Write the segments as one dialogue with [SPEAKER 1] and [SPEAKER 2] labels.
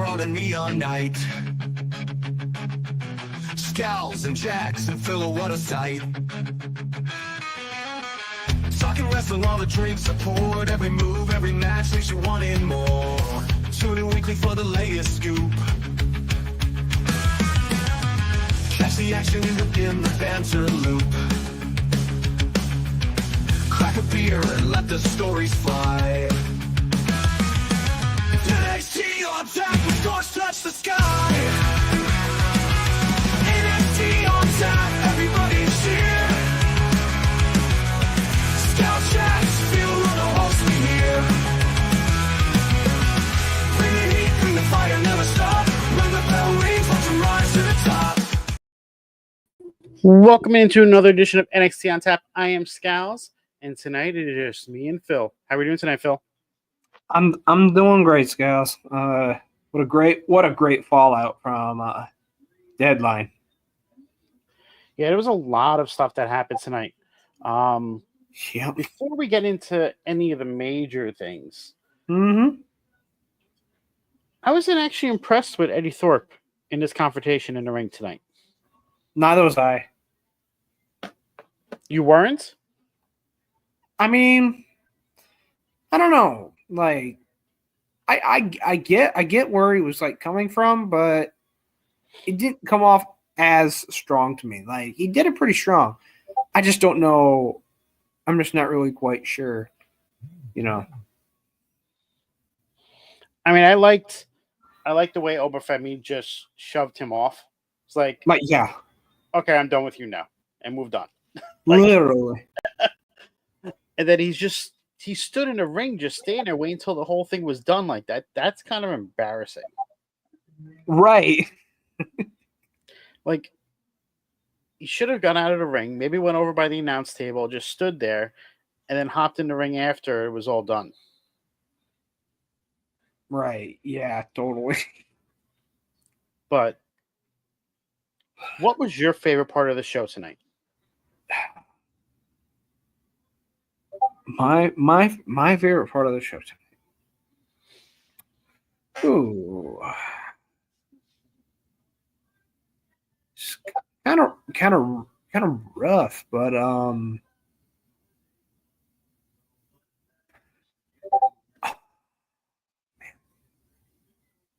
[SPEAKER 1] bar on a neon night. Scowls and Jacks and Phil, what a sight. Talking wrestling while the drinks are poured. Every move, every match leaves you wanting more. Tune in weekly for the latest scoop. Catch the action in the banter loop. Crack a beer and let the stories fly. NXT on tap, with scores touch the sky. NXT on tap, everybody's here. Scout chats, feel the host we hear. Bring the heat, bring the fire, never stop. When the bell rings, watch them rise to the top.
[SPEAKER 2] Welcome into another edition of NXT on Tap. I am Scowls, and tonight it is just me and Phil. How are we doing tonight, Phil?
[SPEAKER 3] I'm doing great, Scowls. What a great fallout from Deadline.
[SPEAKER 2] Yeah, there was a lot of stuff that happened tonight.
[SPEAKER 3] Yep.
[SPEAKER 2] Before we get into any of the major things,
[SPEAKER 3] Mm-hmm.
[SPEAKER 2] I wasn't actually impressed with Eddie Thorpe in this confrontation in the ring tonight.
[SPEAKER 3] Neither was I.
[SPEAKER 2] You weren't?
[SPEAKER 3] I mean, I don't know. Like, I get where he was like coming from, but it didn't come off as strong to me. Like, he did it pretty strong. I just don't know. I'm just not really quite sure. You know.
[SPEAKER 2] I mean, I liked the way Obafemi just shoved him off. It's like,
[SPEAKER 3] Yeah,
[SPEAKER 2] okay, I'm done with you now, and moved on.
[SPEAKER 3] literally.
[SPEAKER 2] And then he stood in the ring just standing there waiting until the whole thing was done like that. That's kind of embarrassing.
[SPEAKER 3] Right.
[SPEAKER 2] Like, he should have gone out of the ring, maybe went over by the announce table, just stood there, and then hopped in the ring after it was all done.
[SPEAKER 3] Right. Yeah, totally.
[SPEAKER 2] But what was your favorite part of the show tonight?
[SPEAKER 3] My favorite part of the show tonight. Ooh. It's kind of rough, but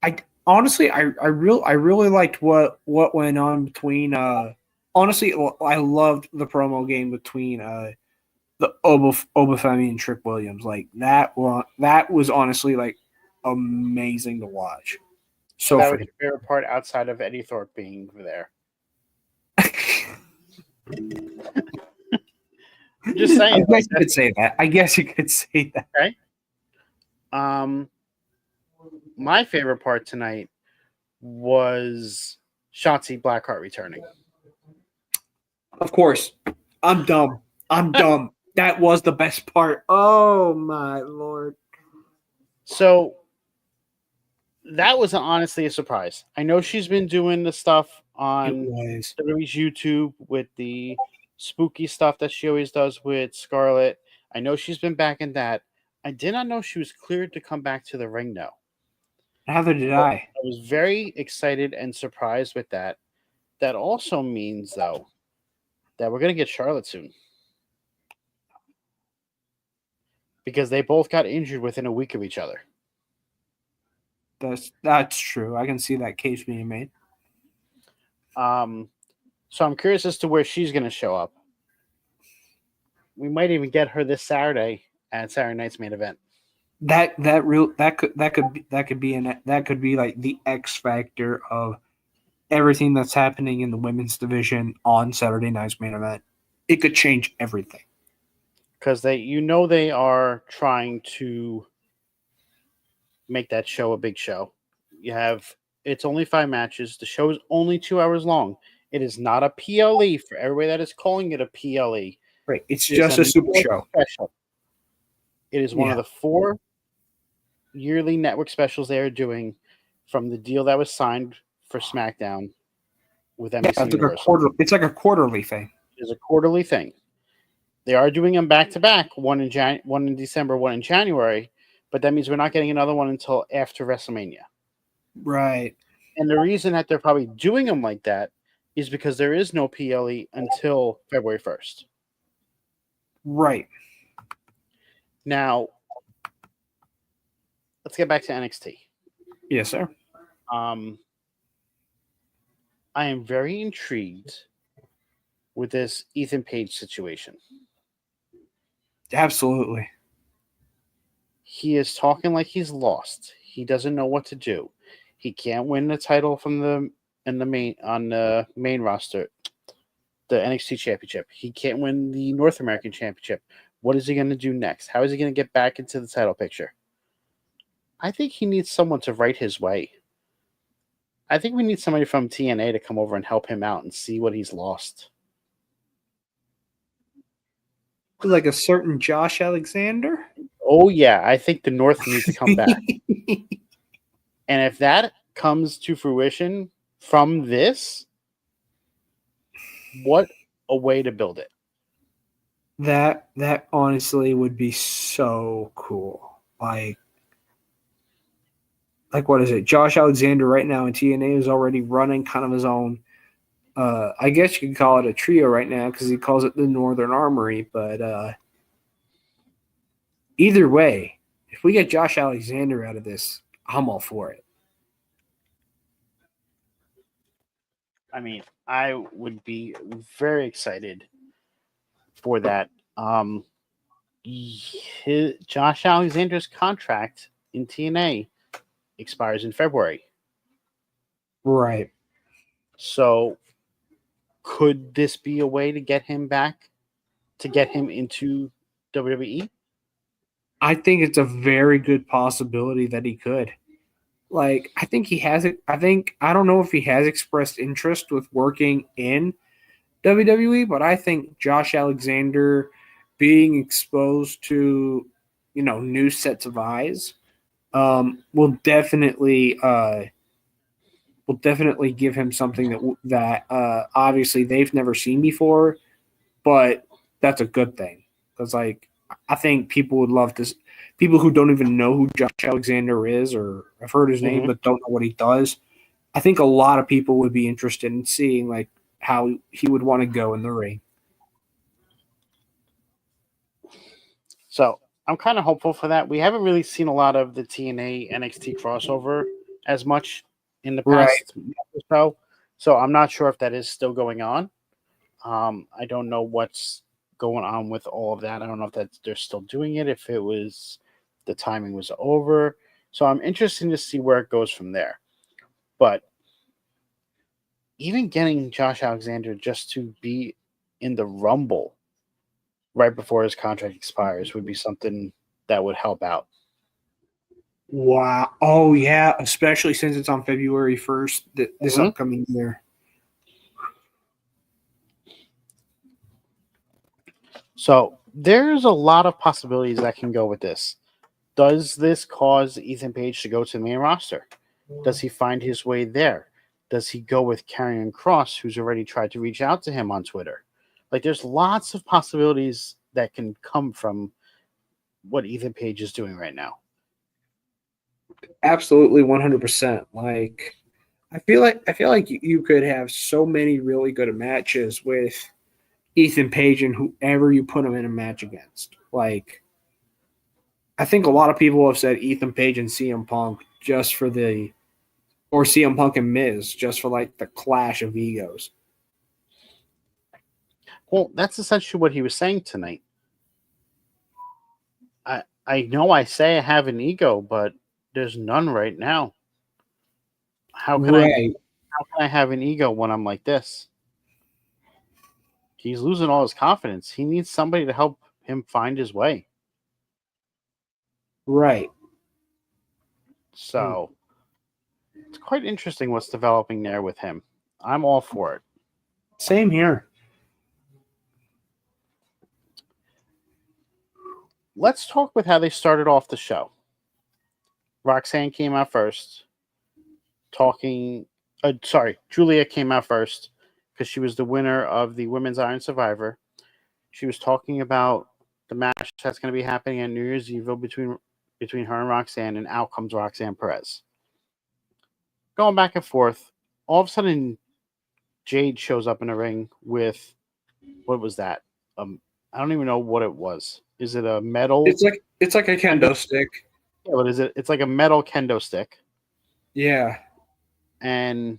[SPEAKER 3] I honestly I really liked what went on between honestly I loved the promo game between the Obafemi and Trick Williams. Like that was honestly like amazing to watch. So
[SPEAKER 2] that was your favorite part outside of Eddie Thorpe being there. Just saying.
[SPEAKER 3] I guess you could say that.
[SPEAKER 2] Okay. My favorite part tonight was Shotzi Blackheart returning.
[SPEAKER 3] Of course. I'm dumb. That was the best part. Oh my Lord.
[SPEAKER 2] So that was honestly a surprise. I know she's been doing the stuff on WWE's YouTube with the spooky stuff that she always does with Scarlett. I know she's been back in that. I did not know she was cleared to come back to the ring now.
[SPEAKER 3] Neither did I.
[SPEAKER 2] I was very excited and surprised with that. That also means, though, that we're going to get Charlotte soon. Because they both got injured within a week of each other.
[SPEAKER 3] That's true. I can see that case being made.
[SPEAKER 2] So I'm curious as to where she's going to show up. We might even get her this Saturday at Saturday night's main event.
[SPEAKER 3] That could be like the X factor of everything that's happening in the women's division on Saturday night's main event. It could change everything.
[SPEAKER 2] Because they are trying to make that show a big show. It's only 5 matches. The show is only 2 hours long. It is not a PLE for everybody that is calling it a PLE.
[SPEAKER 3] Right. It's just a super show.
[SPEAKER 2] Special. It is one of the 4 yearly network specials they are doing from the deal that was signed for SmackDown with NBC Universal.
[SPEAKER 3] It's like a quarterly thing.
[SPEAKER 2] It is a quarterly thing. They are doing them back to back, one in December, one in January, but that means we're not getting another one until after WrestleMania.
[SPEAKER 3] Right.
[SPEAKER 2] And the reason that they're probably doing them like that is because there is no PLE until February 1st.
[SPEAKER 3] Right.
[SPEAKER 2] Now, let's get back to NXT.
[SPEAKER 3] Yes, sir.
[SPEAKER 2] I am very intrigued with this Ethan Page situation.
[SPEAKER 3] Absolutely.
[SPEAKER 2] He is talking like he's lost. He doesn't know what to do. He can't win the title from the main roster, the NXT Championship. He can't win the North American Championship. What is he going to do next? How is he going to get back into the title picture? I think he needs someone to right his way. I think we need somebody from TNA to come over and help him out and see what he's lost.
[SPEAKER 3] Like a certain Josh Alexander.
[SPEAKER 2] Oh yeah, I think the North needs to come back. And if that comes to fruition from this, what a way to build it.
[SPEAKER 3] That honestly would be so cool. Like what is it? Josh Alexander right now in TNA is already running kind of his own. I guess you could call it a trio right now because he calls it the Northern Armory. But either way, if we get Josh Alexander out of this, I'm all for it.
[SPEAKER 2] I mean, I would be very excited for that. Josh Alexander's contract in TNA expires in February.
[SPEAKER 3] Right.
[SPEAKER 2] So could this be a way to get him back, to get him into WWE?
[SPEAKER 3] I think it's a very good possibility that he could. Like, I think he has it. I don't know if he has expressed interest with working in WWE, but I think Josh Alexander being exposed to, new sets of eyes will definitely give him something that obviously they've never seen before, but that's a good thing because I think people would love this. People who don't even know who Josh Alexander is or have heard his name but don't know what he does. I think a lot of people would be interested in seeing how he would want to go in the ring.
[SPEAKER 2] So I'm kind of hopeful for that. We haven't really seen a lot of the TNA NXT crossover as much in the past month or so. So I'm not sure if that is still going on. I don't know what's going on with all of that. I don't know if they're still doing it, if it was the timing was over. So I'm interested to see where it goes from there. But even getting Josh Alexander just to be in the Rumble right before his contract expires would be something that would help out.
[SPEAKER 3] Wow. Oh, yeah. Especially since it's on February 1st, this upcoming year.
[SPEAKER 2] So there's a lot of possibilities that can go with this. Does this cause Ethan Page to go to the main roster? Does he find his way there? Does he go with Karrion Kross, who's already tried to reach out to him on Twitter? Like, there's lots of possibilities that can come from what Ethan Page is doing right now.
[SPEAKER 3] Absolutely 100%. I feel like you could have so many really good matches with Ethan Page and whoever you put him in a match against. I think a lot of people have said Ethan Page and CM Punk or CM Punk and Miz just for the clash of egos.
[SPEAKER 2] Well, that's essentially what he was saying tonight. I know I say I have an ego, but there's none right now. How can I have an ego when I'm like this? He's losing all his confidence. He needs somebody to help him find his way.
[SPEAKER 3] Right.
[SPEAKER 2] So it's quite interesting what's developing there with him. I'm all for it.
[SPEAKER 3] Same here.
[SPEAKER 2] Let's talk with how they started off the show. Roxanne came out first, Julia came out first because she was the winner of the Women's Iron Survivor. She was talking about the match that's going to be happening at New Year's Eve between her and Roxanne, and out comes Roxanne Perez. going back and forth. All of a sudden, Jade shows up in a ring with what was that? I don't even know what it was. Is it a metal?
[SPEAKER 3] It's like a kendo stick.
[SPEAKER 2] Yeah, what is it? It's like a metal kendo stick.
[SPEAKER 3] Yeah.
[SPEAKER 2] And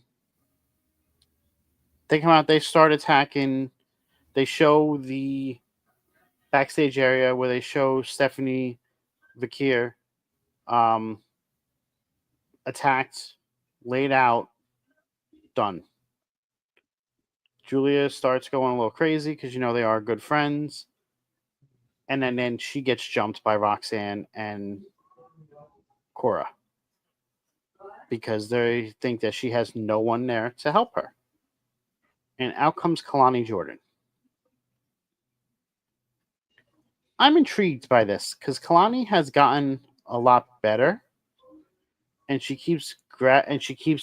[SPEAKER 2] they come out, they start attacking. They show the backstage area where they show Stephanie Vakir attacked, laid out, done. Julia starts going a little crazy because they are good friends. And then she gets jumped by Roxanne and Cora because they think that she has no one there to help her. And out comes Kalani Jordan. I'm intrigued by this because Kalani has gotten a lot better, and she keeps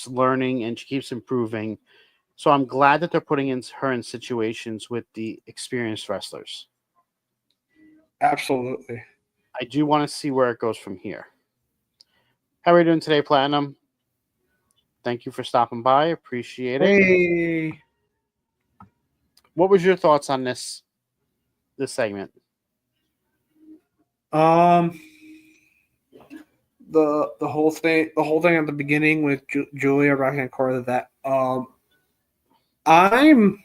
[SPEAKER 2] learning and she keeps improving. So I'm glad that they're putting her in situations with the experienced wrestlers.
[SPEAKER 3] Absolutely.
[SPEAKER 2] I do want to see where it goes from here. How are we doing today, Platinum? Thank you for stopping by. Appreciate it.
[SPEAKER 3] Hey.
[SPEAKER 2] What was your thoughts on this segment?
[SPEAKER 3] The whole thing at the beginning with Julia, Roxanne, and Cora, that I'm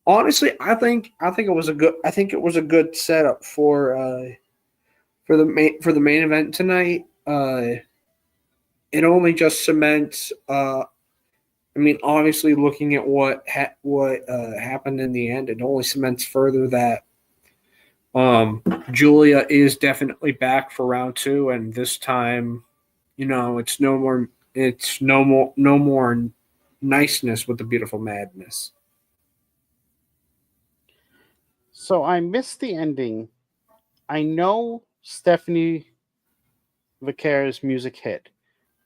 [SPEAKER 3] honestly, I think it was a good setup for the main event tonight. It only just cements. I mean, obviously, looking at what happened in the end, it only cements further that Julia is definitely back for round 2, and this time, it's no more niceness with the beautiful madness.
[SPEAKER 2] So I missed the ending. I know Stephanie Vakir's music hit.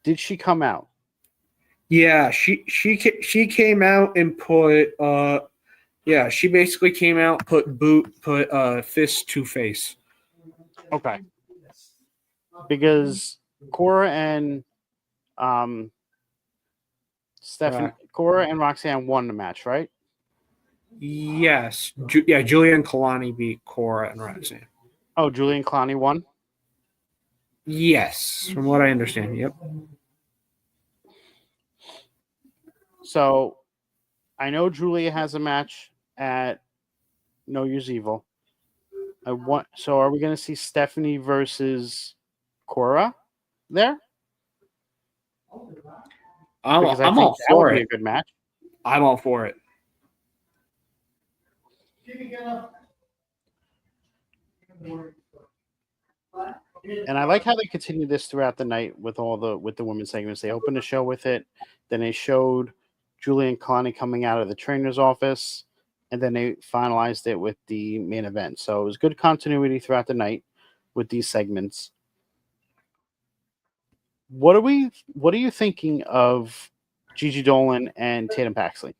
[SPEAKER 2] Did she come out?
[SPEAKER 3] Yeah, she came out and put she basically came out, put fist to face.
[SPEAKER 2] Okay. Because Cora and Cora and Roxanne won the match, right?
[SPEAKER 3] Yes. Julia and Kalani beat Cora and Roxanne.
[SPEAKER 2] Oh, Julia and Kalani won?
[SPEAKER 3] Yes, from what I understand. Yep.
[SPEAKER 2] So I know Julia has a match at No Use Evil. So are we going to see Stephanie versus Cora there?
[SPEAKER 3] I'm all for it.
[SPEAKER 2] Be a good match.
[SPEAKER 3] I'm all for it.
[SPEAKER 2] And I like how they continue this throughout the night with the women's segments. They opened the show with it, then they showed Julia and Kalani coming out of the trainer's office, and then they finalized it with the main event. So it was good continuity throughout the night with these segments. What are you thinking of Gigi Dolan and Tatum Paxley?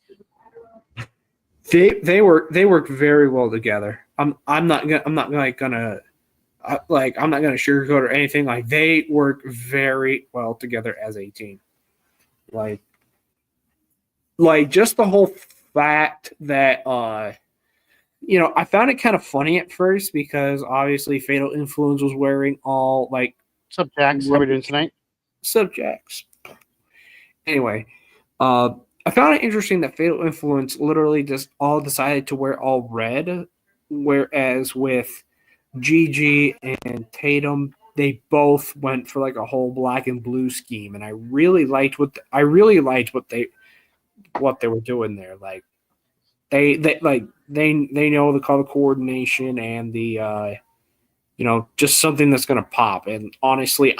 [SPEAKER 3] They work very well together. I'm not gonna sugarcoat or anything. Like, they work very well together as a team. Like just the whole fact that I found it kind of funny at first because obviously Fatal Influence was wearing all like
[SPEAKER 2] What's up, Jax? How are we doing tonight?
[SPEAKER 3] Subjects. Anyway, I found it interesting that Fatal Influence literally just all decided to wear all red, whereas with Gigi and Tatum, they both went for like a whole black and blue scheme, and I really liked what they were doing there. Like they know the color coordination and the just something that's gonna pop. And honestly,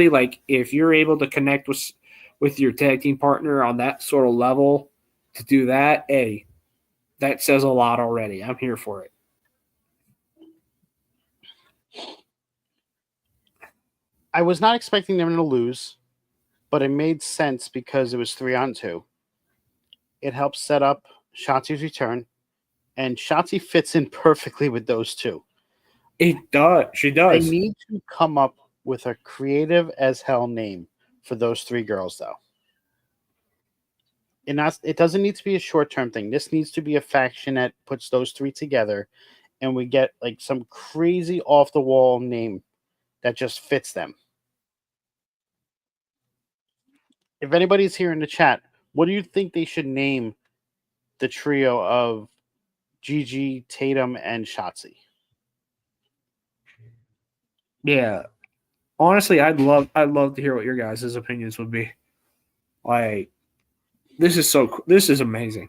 [SPEAKER 3] like, if you're able to connect with your tag team partner on that sort of level to do that, that says a lot already. I'm here for it.
[SPEAKER 2] I was not expecting them to lose, but it made sense because it was 3-on-2. It helps set up Shotzi's return, and Shotzi fits in perfectly with those two.
[SPEAKER 3] It does. She does.
[SPEAKER 2] They need to come up with a creative as hell name for those three girls, though. And it doesn't need to be a short-term thing. This needs to be a faction that puts those three together, and we get like some crazy off-the-wall name that just fits them. If anybody's here in the chat, what do you think they should name the trio of Gigi, Tatum, and Shotzi?
[SPEAKER 3] Yeah. Honestly, I'd love to hear what your guys' opinions would be. Like, this is amazing.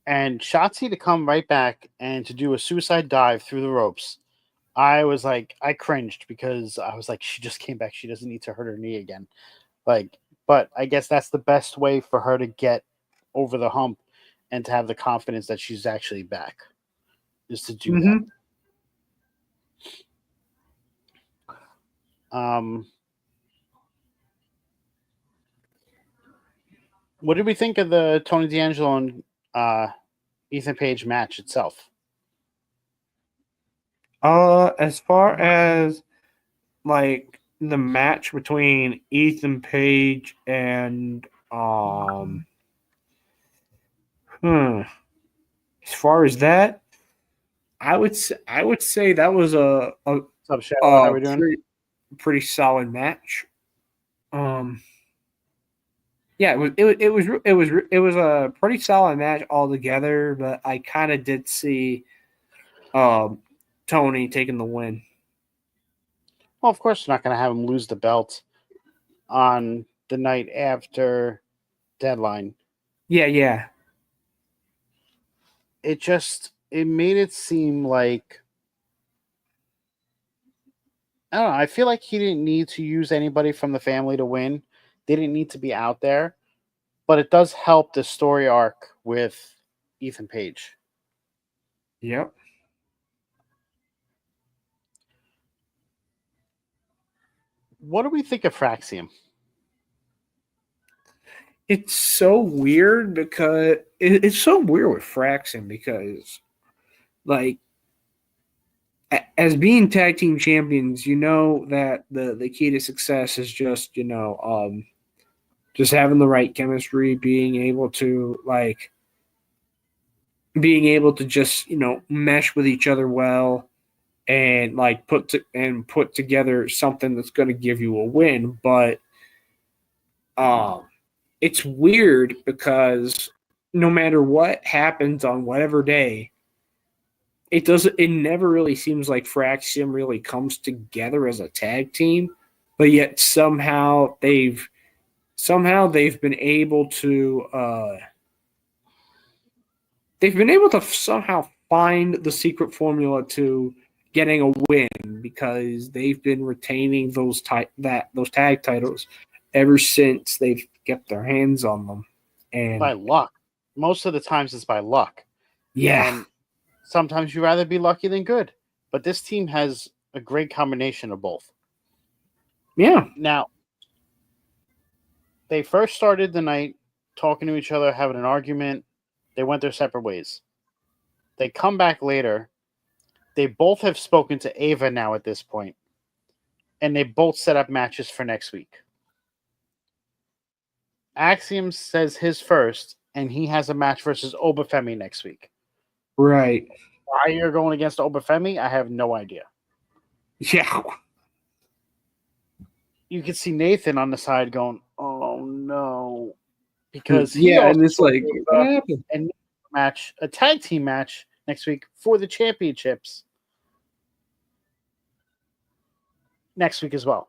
[SPEAKER 2] And Shotzi to come right back and to do a suicide dive through the ropes. I cringed because I was like, she just came back. She doesn't need to hurt her knee again. But I guess that's the best way for her to get over the hump and to have the confidence that she's actually back, is to do that. What did we think of the Tony D'Angelo and Ethan Page match itself?
[SPEAKER 3] As far as like the match between Ethan Page and as far as that, I would say that was a
[SPEAKER 2] What's up, Shadow? How we doing?
[SPEAKER 3] Pretty solid match. Yeah, it was a pretty solid match altogether, but I kind of did see Tony taking the win.
[SPEAKER 2] Well, of course, they're not going to have him lose the belt on the night after Deadline.
[SPEAKER 3] Yeah.
[SPEAKER 2] It made it seem like, I don't know, I feel like he didn't need to use anybody from the family to win. They didn't need to be out there, but it does help the story arc with Ethan Page.
[SPEAKER 3] Yep.
[SPEAKER 2] What do we think of Fraxium?
[SPEAKER 3] It's so weird because it's so weird with Fraxium because, like, as being tag team champions, you know that the key to success is just just having the right chemistry, being able to just mesh with each other well, and like put together something that's going to give you a win. But it's weird because no matter what happens on whatever day, it never really seems like Fraxium really comes together as a tag team, but yet somehow they've been able to somehow find the secret formula to getting a win, because they've been retaining those tag titles ever since they've kept their hands on them. And
[SPEAKER 2] by luck. Most of the times it's by luck.
[SPEAKER 3] Yeah.
[SPEAKER 2] And sometimes you'd rather be lucky than good. But this team has a great combination of both.
[SPEAKER 3] Yeah.
[SPEAKER 2] Now, they first started the night talking to each other, having an argument. They went their separate ways. They come back later. They both have spoken to Ava now at this point, and they both set up matches for next week. Axiom says his first, and he has a match versus Obafemi next week.
[SPEAKER 3] Right.
[SPEAKER 2] Why you're going against Obafemi, I have no idea.
[SPEAKER 3] Yeah.
[SPEAKER 2] You can see Nathan on the side going, "Oh no," because
[SPEAKER 3] and it's like, what happened?
[SPEAKER 2] And a tag team match next week for the championships next week as well.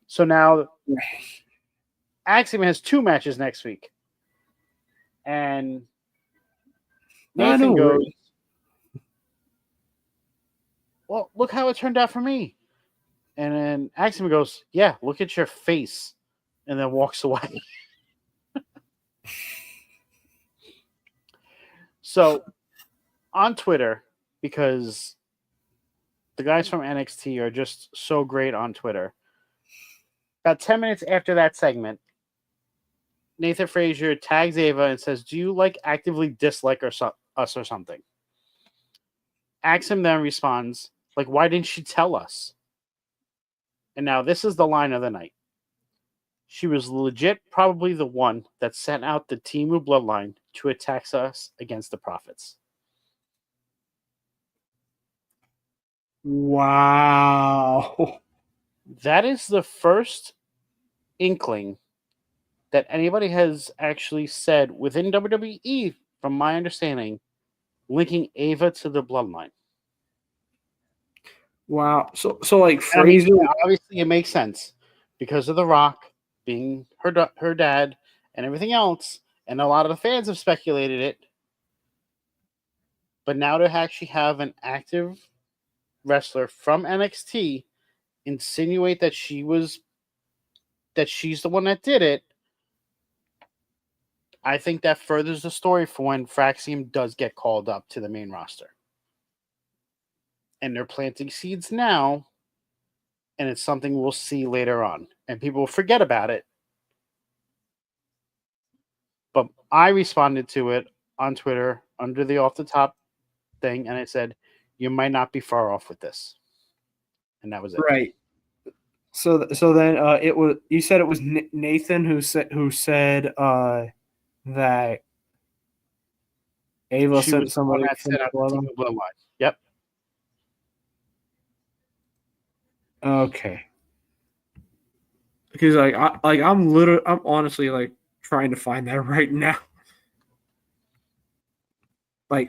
[SPEAKER 2] So now Axiom has 2 matches next week, and Nathan goes, "Well, look how it turned out for me." And then Axiom goes, "Yeah, look at your face," and then walks away. So on Twitter, because the guys from NXT are just so great on Twitter, about 10 minutes after that segment, Nathan Frazier tags Ava and says, "Do you actively dislike us or something?" Axiom then responds, "Why didn't she tell us?" And now this is the line of the night. She was legit probably the one that sent out the Timu bloodline to attack us against the Prophets.
[SPEAKER 3] Wow.
[SPEAKER 2] That is the first inkling that anybody has actually said within WWE, from my understanding, linking Ava to the bloodline.
[SPEAKER 3] Wow. So like
[SPEAKER 2] And I mean,
[SPEAKER 3] Fraser.
[SPEAKER 2] obviously it makes sense because of The Rock being her dad and everything else, and a lot of the fans have speculated it. But now to actually have an active wrestler from NXT insinuate that she's the one that did it, I think that furthers the story for when Fraxium does get called up to the main roster. And they're planting seeds now, and it's something we'll see later on. And people will forget about it. But I responded to it on Twitter under the off the top thing, and I said, "You might not be far off with this," and that was it.
[SPEAKER 3] Right. So then it was, you said it was Nathan who said that Ava
[SPEAKER 2] She
[SPEAKER 3] sent
[SPEAKER 2] was the one
[SPEAKER 3] somebody
[SPEAKER 2] that
[SPEAKER 3] from
[SPEAKER 2] set out the team
[SPEAKER 3] Bloodline.
[SPEAKER 2] of Bloodline. Yep.
[SPEAKER 3] Okay. Because I'm honestly like trying to find that right now.
[SPEAKER 2] I'll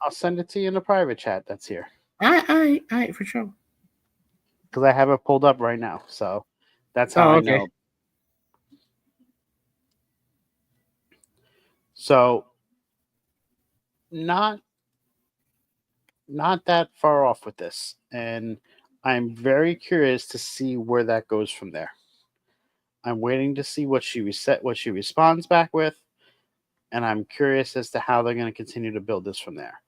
[SPEAKER 2] send it to you in the private chat that's here
[SPEAKER 3] I for sure.
[SPEAKER 2] because I have it pulled up right now. So that's how
[SPEAKER 3] Oh,
[SPEAKER 2] I
[SPEAKER 3] okay.
[SPEAKER 2] know. So not that far off with this, and I'm very curious to see where that goes from there. I'm waiting to see what she responds back with, and I'm curious as to how they're going to continue to build this from there.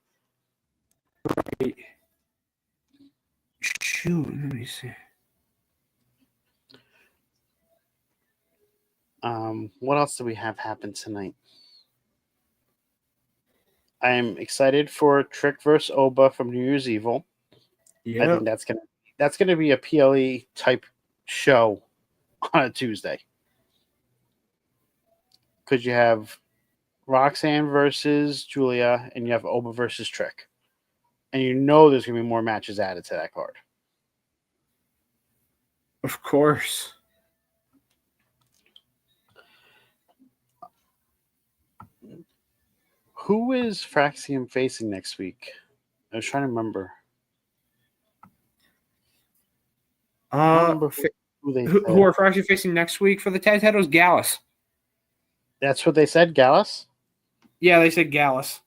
[SPEAKER 3] Shoot, let me see.
[SPEAKER 2] What else do we have happen tonight? I am excited for Trick vs. Oba from New Year's Evil.
[SPEAKER 3] Yeah.
[SPEAKER 2] I think that's gonna be a PLE type show on a Tuesday. Because you have Roxanne versus Julia, and you have Oba versus Trick, and you know there's gonna be more matches added to that card.
[SPEAKER 3] Of course.
[SPEAKER 2] Who is Fraxium facing next week? I was trying to remember. I don't remember who they said.
[SPEAKER 3] Who are actually facing next week for the tag titles? Gallus.
[SPEAKER 2] That's what they said, Gallus?
[SPEAKER 3] Yeah, they said Gallus.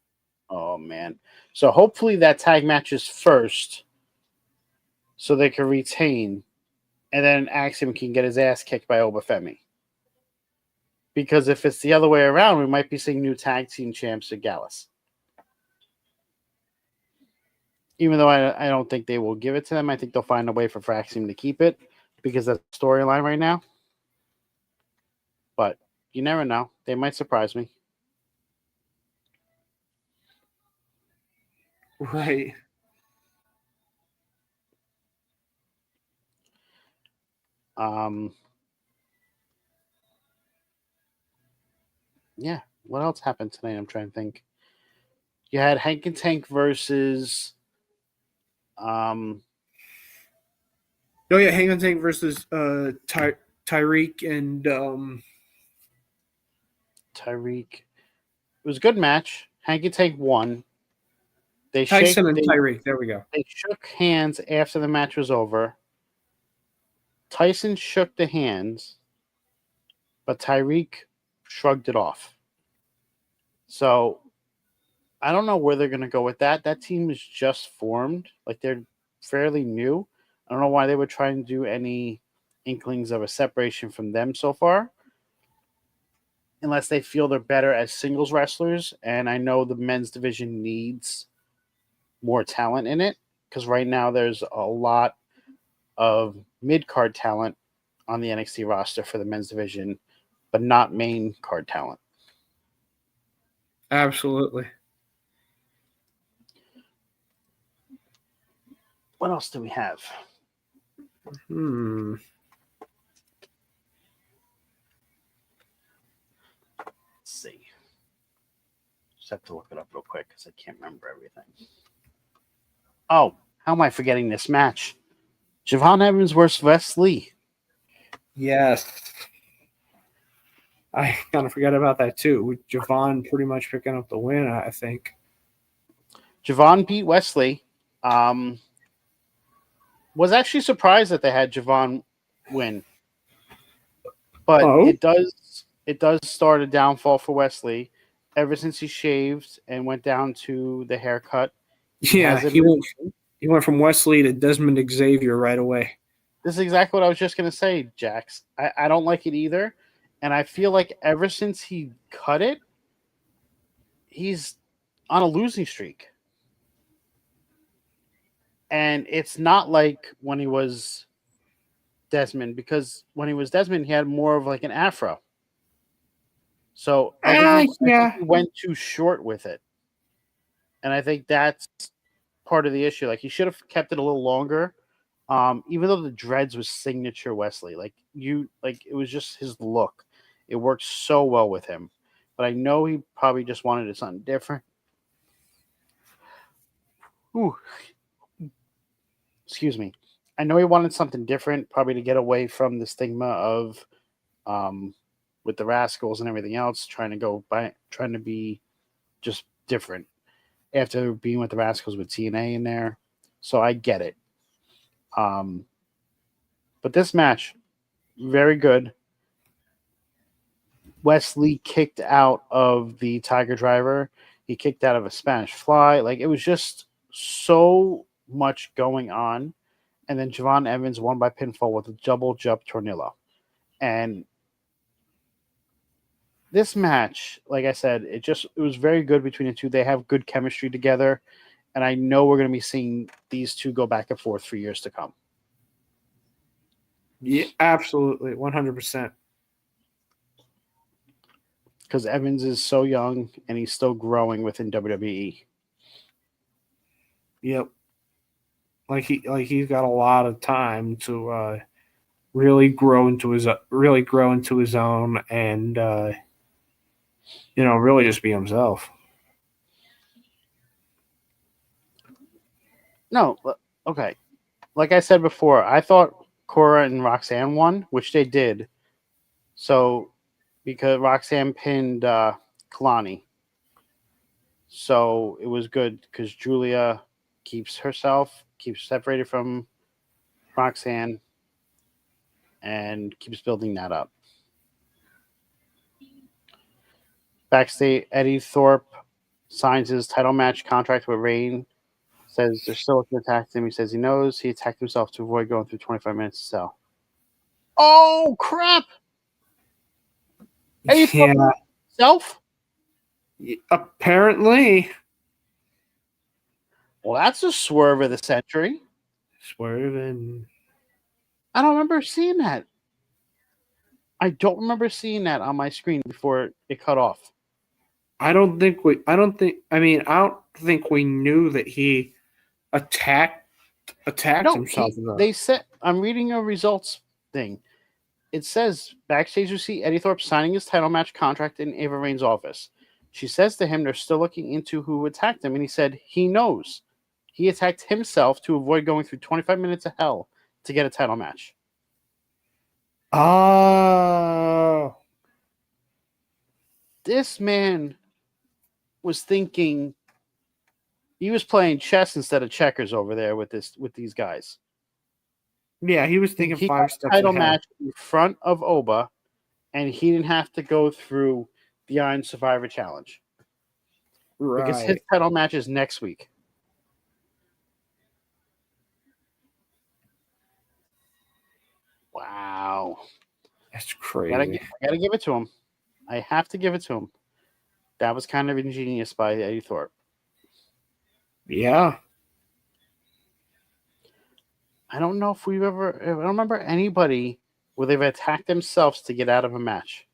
[SPEAKER 2] Oh, man. So hopefully that tag match is first so they can retain, and then Axiom can get his ass kicked by Obafemi. Because if it's the other way around, we might be seeing new tag team champs at Gallus. Even though I don't think they will give it to them, I think they'll find a way for Fraxium to keep it because that's the storyline right now. But you never know. They might surprise me.
[SPEAKER 3] Right.
[SPEAKER 2] Yeah. What else happened tonight? I'm trying to think. You had Hank and Tank versus
[SPEAKER 3] Oh yeah, Hang on Tank versus Tyreek and
[SPEAKER 2] Tyreek. It was a good match. Hank and Tank won.
[SPEAKER 3] Tyson and Tyreek. There we go.
[SPEAKER 2] They shook hands after the match was over. Tyson shook the hands, but Tyreek shrugged it off. So I don't know where they're going to go with that. That team is just formed. Like they're fairly new. I don't know why they would try and do any inklings of a separation from them so far. Unless they feel they're better as singles wrestlers. And I know the men's division needs more talent in it. Because right now there's a lot of mid-card talent on the NXT roster for the men's division, but not main card talent.
[SPEAKER 3] Absolutely.
[SPEAKER 2] What else do we have? see. Just have to look it up real quick because I can't remember everything. Oh, how am I forgetting this match? Javon Evans versus Wes Lee.
[SPEAKER 3] Yes. I kind of forgot about that too, with Javon pretty much picking up the win, I think.
[SPEAKER 2] Javon beat Wesley. Was actually surprised that they had Javon win. But it does start a downfall for Wesley. Ever since he shaved and went down to the haircut.
[SPEAKER 3] Yeah, he went from Wesley to Desmond Xavier right away.
[SPEAKER 2] This is exactly what I was just going to say, Jax. I don't like it either. And I feel like ever since he cut it, he's on a losing streak. And it's not like when he was Desmond, because when he was Desmond, he had more of like an afro. So I think he went too short with it. And I think that's part of the issue. Like, he should have kept it a little longer. Even though the dreads was signature Wesley, it was just his look. It worked so well with him. But I know he probably just wanted something different. Ooh. Excuse me. I know he wanted something different, probably to get away from the stigma of with the Rascals and everything else, trying to be just different after being with the Rascals with TNA in there. So I get it. But this match, very good. Wesley kicked out of the Tiger Driver. He kicked out of a Spanish Fly. Like, it was just so much going on. And then Javon Evans won by pinfall with a double jump tornillo. And this match, like I said, it was very good between the two. They have good chemistry together. And I know we're going to be seeing these two go back and forth for years to come.
[SPEAKER 3] Yeah, absolutely. 100%.
[SPEAKER 2] Because Evans is so young and he's still growing within WWE.
[SPEAKER 3] Yep. He's got a lot of time to really grow into his own and really just be himself.
[SPEAKER 2] No, okay. Like I said before, I thought Cora and Roxanne won, which they did. So, because Roxanne pinned Kalani. So it was good because Julia keeps separated from Roxanne, and keeps building that up. Backstage, Eddie Thorpe signs his title match contract with Reign. Says they're still looking to attack him. He says he knows he attacked himself to avoid going through 25 minutes to sell. Oh, crap! Eddie Thorpe himself?
[SPEAKER 3] Apparently.
[SPEAKER 2] Well, that's a swerve of the century.
[SPEAKER 3] Swerving.
[SPEAKER 2] I don't remember seeing that. I don't remember seeing that on my screen before it cut off.
[SPEAKER 3] I don't think we knew that he attacked himself.
[SPEAKER 2] They said, I'm reading a results thing. It says backstage you see Eddie Thorpe signing his title match contract in Ava Rain's office. She says to him they're still looking into who attacked him, and he said he knows. He attacked himself to avoid going through 25 minutes of hell to get a title match.
[SPEAKER 3] Oh.
[SPEAKER 2] This man was thinking he was playing chess instead of checkers over there with these guys.
[SPEAKER 3] Yeah, he was thinking 5 steps
[SPEAKER 2] title
[SPEAKER 3] ahead.
[SPEAKER 2] match in front of Oba, and he didn't have to go through the Iron Survivor Challenge.
[SPEAKER 3] Right.
[SPEAKER 2] Because his title match is next week. Wow.
[SPEAKER 3] That's crazy.
[SPEAKER 2] I gotta give it to him. I have to give it to him. That was kind of ingenious by Eddie Thorpe.
[SPEAKER 3] Yeah.
[SPEAKER 2] I don't know if I don't remember anybody where they've attacked themselves to get out of a match.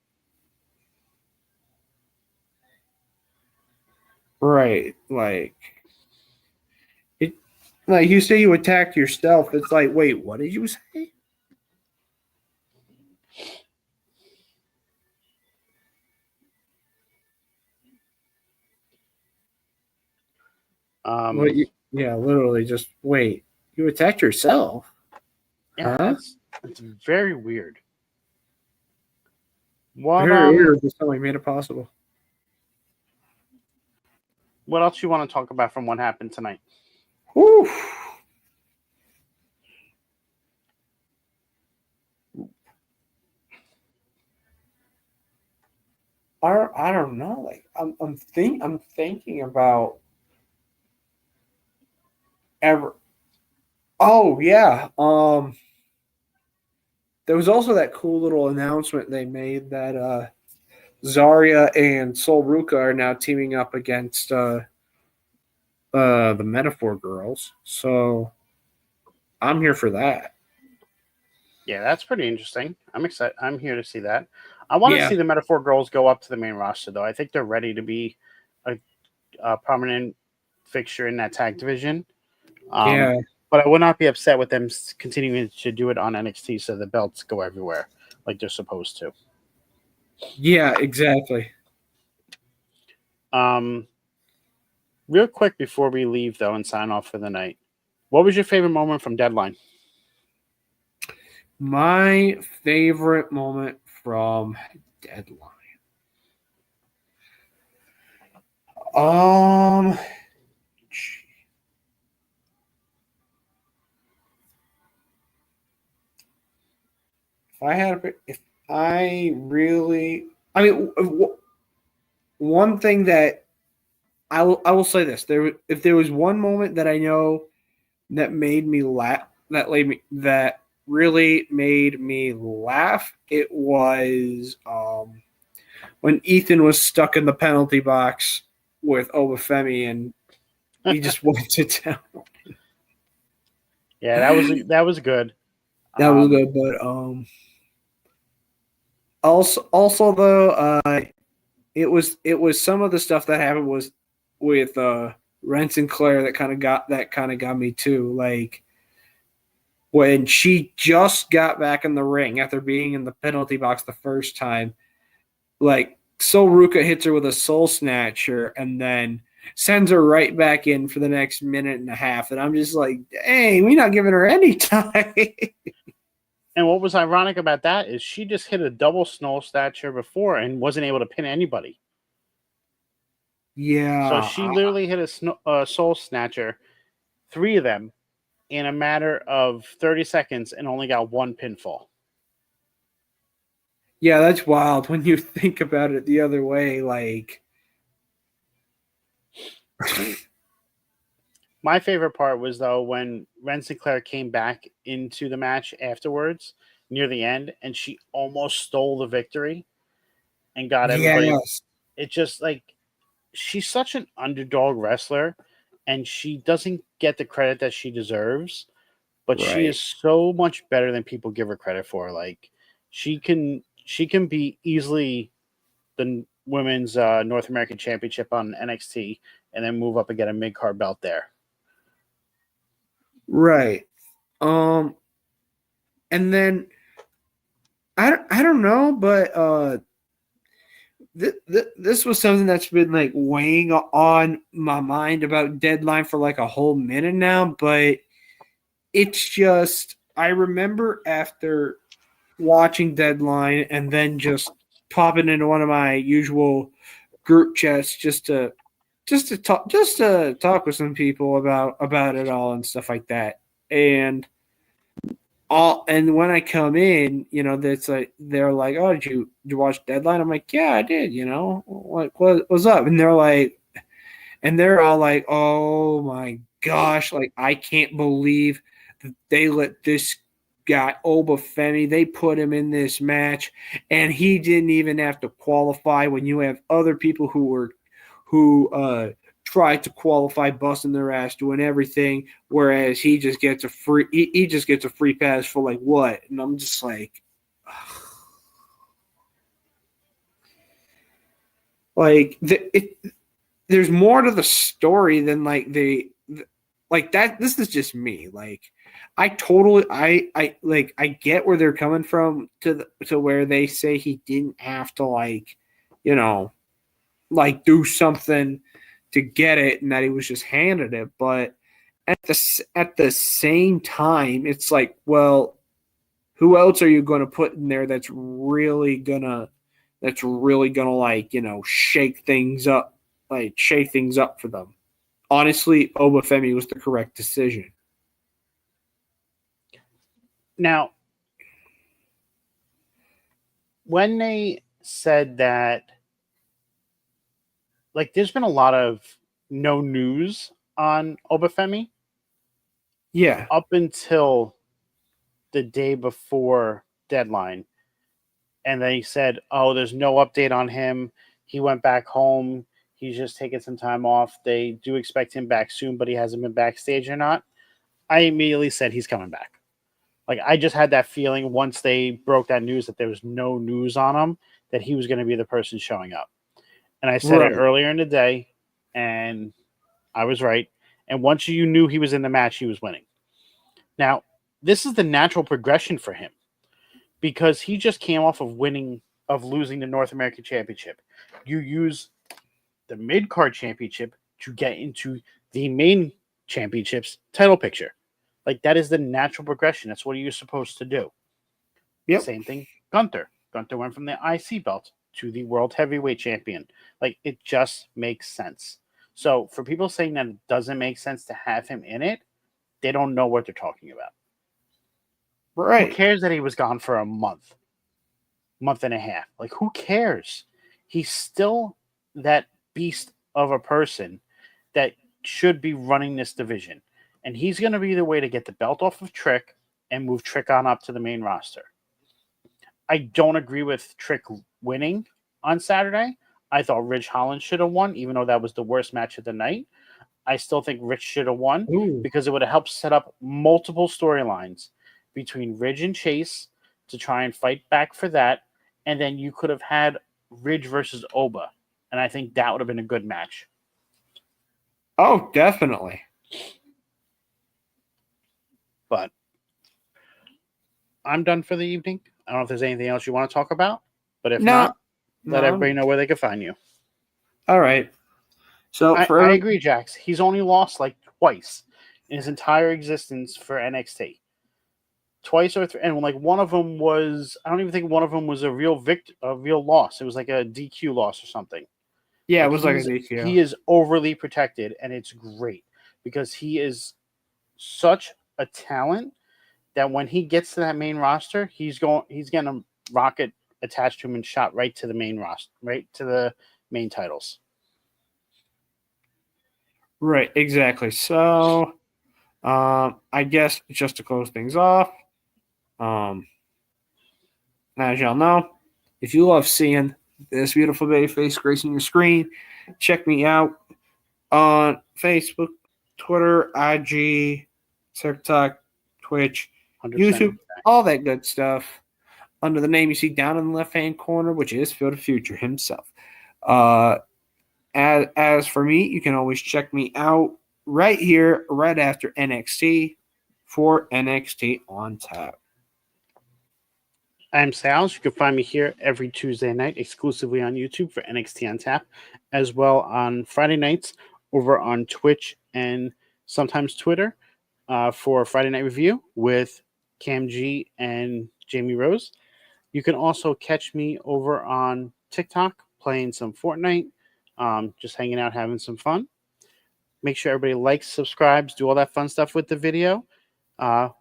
[SPEAKER 3] Right. Like you say you attacked yourself. It's like, wait, what did you say? Literally just wait. You attacked yourself?
[SPEAKER 2] Yeah,
[SPEAKER 3] Huh?
[SPEAKER 2] that's very weird. What
[SPEAKER 3] Very weird. Just something made it possible.
[SPEAKER 2] what else you want to talk about from what happened tonight?
[SPEAKER 3] Whew. I don't know. Like I'm thinking about ever. Oh yeah. There was also that cool little announcement they made that Zarya and Sol Ruka are now teaming up against the Metaphor Girls. So I'm here for that.
[SPEAKER 2] Yeah, that's pretty interesting. I'm excited. I'm here to see that. I want to
[SPEAKER 3] Yeah.
[SPEAKER 2] see the Metaphor Girls go up to the main roster, though. I think they're ready to be a prominent fixture in that tag division.
[SPEAKER 3] Yeah.
[SPEAKER 2] But I would not be upset with them continuing to do it on NXT so the belts go everywhere like they're supposed to.
[SPEAKER 3] Yeah, exactly.
[SPEAKER 2] Real quick before we leave, though, and sign off for the night, what was your favorite moment from Deadline?
[SPEAKER 3] My favorite moment from Deadline. If I really, I mean, one thing that I will say this: if there was one moment that I know that made me laugh, that really made me laugh, it was when Ethan was stuck in the penalty box with Obafemi and he just went to town.
[SPEAKER 2] Yeah, that was good.
[SPEAKER 3] That was good, but also though it was some of the stuff that happened was with Ren Sinclair that kind of got me too. Like when she just got back in the ring after being in the penalty box the first time, like Sol Ruka hits her with a soul snatcher and then sends her right back in for the next minute and a half. And I'm just like, dang, we're not giving her any time.
[SPEAKER 2] And what was ironic about that is she just hit a double snow snatcher before and wasn't able to pin anybody.
[SPEAKER 3] Yeah.
[SPEAKER 2] So she literally hit a soul snatcher, 3 of them, in a matter of 30 seconds and only got 1 pinfall.
[SPEAKER 3] Yeah, that's wild when you think about it the other way. Like,
[SPEAKER 2] my favorite part was, though, when Ren Sinclair came back into the match afterwards, near the end, and she almost stole the victory and got everybody.
[SPEAKER 3] yes.
[SPEAKER 2] It just, like, she's such an underdog wrestler, and she doesn't get the credit that she deserves, but she
[SPEAKER 3] Right.
[SPEAKER 2] is so much better than people give her credit for. Like, she can be easily the women's North American Championship on NXT and then move up and get a mid-card belt there.
[SPEAKER 3] Right. And then I don't know, but this was something that's been like weighing on my mind about Deadline for like a whole minute now, but it's just I remember after watching Deadline and then just popping into one of my usual group chats just to talk with some people about it all and stuff like that. And when I come in, that's like they're like, "Oh, did you watch Deadline?" I'm like, "Yeah, I did." Like what's up? And they're all like, "Oh my gosh!" Like I can't believe that they let this guy Obafemi. They put him in this match, and he didn't even have to qualify. When you have other people who tried to qualify, busting their ass, doing everything, whereas he just gets a free pass for like what? And I'm just like, like there's more to the story than like like that. This is just me. Like I totally I get where they're coming from to where they say he didn't have to like do something to get it and that he was just handed it. But at the same time, it's like, well, who else are you going to put in there that's really gonna like, shake things up for them? Honestly, Obafemi was the correct decision.
[SPEAKER 2] Now, when they said that, like, there's been a lot of no news on Obafemi.
[SPEAKER 3] Yeah.
[SPEAKER 2] Up until the day before deadline. And they said, oh, there's no update on him. He went back home. He's just taking some time off. They do expect him back soon, but he hasn't been backstage or not. I immediately said he's coming back. Like, I just had that feeling once they broke that news that there was no news on him, that he was going to be the person showing up. And I said it earlier in the day, and I was right. And once you knew he was in the match, he was winning. Now, this is the natural progression for him because he just came off of losing the North American Championship. You use the mid-card championship to get into the main championship's title picture. Like, that is the natural progression. That's what you're supposed to do.
[SPEAKER 3] Yep.
[SPEAKER 2] Same thing, Gunther. Gunther went from the IC belt to the World Heavyweight Champion. Like, it just makes sense. So for people saying that it doesn't make sense to have him in it, they don't know what they're talking about.
[SPEAKER 3] Right.
[SPEAKER 2] Who cares that he was gone for a month and a half? Like, who cares? He's still that beast of a person that should be running this division. And he's going to be the way to get the belt off of Trick and move Trick on up to the main roster. I don't agree with Trick winning on Saturday. I thought Ridge Holland should have won, even though that was the worst match of the night. I still think Rich should have won because it would have helped set up multiple storylines between Ridge and Chase to try and fight back for that. And then you could have had Ridge versus Oba. And I think that would have been a good match.
[SPEAKER 3] Oh, definitely.
[SPEAKER 2] But I'm done for the evening. I don't know if there's anything else you want to talk about. But if not, let everybody know where they can find you.
[SPEAKER 3] All right. So
[SPEAKER 2] I agree, Jax. He's only lost like twice in his entire existence for NXT. Twice or three, and like one of them was, I don't even think one of them was a real loss. It was like a DQ loss or something.
[SPEAKER 3] Yeah, it was like a DQ.
[SPEAKER 2] He is overly protected, and it's great because he is such a talent that when he gets to that main roster, he's getting a rocket attached to him and shot right to the main roster, right to the main titles.
[SPEAKER 3] Right, exactly. So, I guess just to close things off, as y'all know, if you love seeing this beautiful baby face gracing your screen, check me out on Facebook, Twitter, IG, TikTok, Twitch, 100%. YouTube, all that good stuff. Under the name you see down in the left-hand corner, which is Phil the Future himself. As for me, you can always check me out right here, right after NXT for NXT on Tap.
[SPEAKER 2] I'm Sals. You can find me here every Tuesday night exclusively on YouTube for NXT on Tap, as well on Friday nights over on Twitch and sometimes Twitter for Friday Night Review with Cam G and Jamie Rose. You can also catch me over on TikTok playing some Fortnite, just hanging out, having some fun. Make sure everybody likes, subscribes, do all that fun stuff with the video.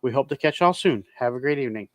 [SPEAKER 2] We hope to catch y'all soon. Have a great evening.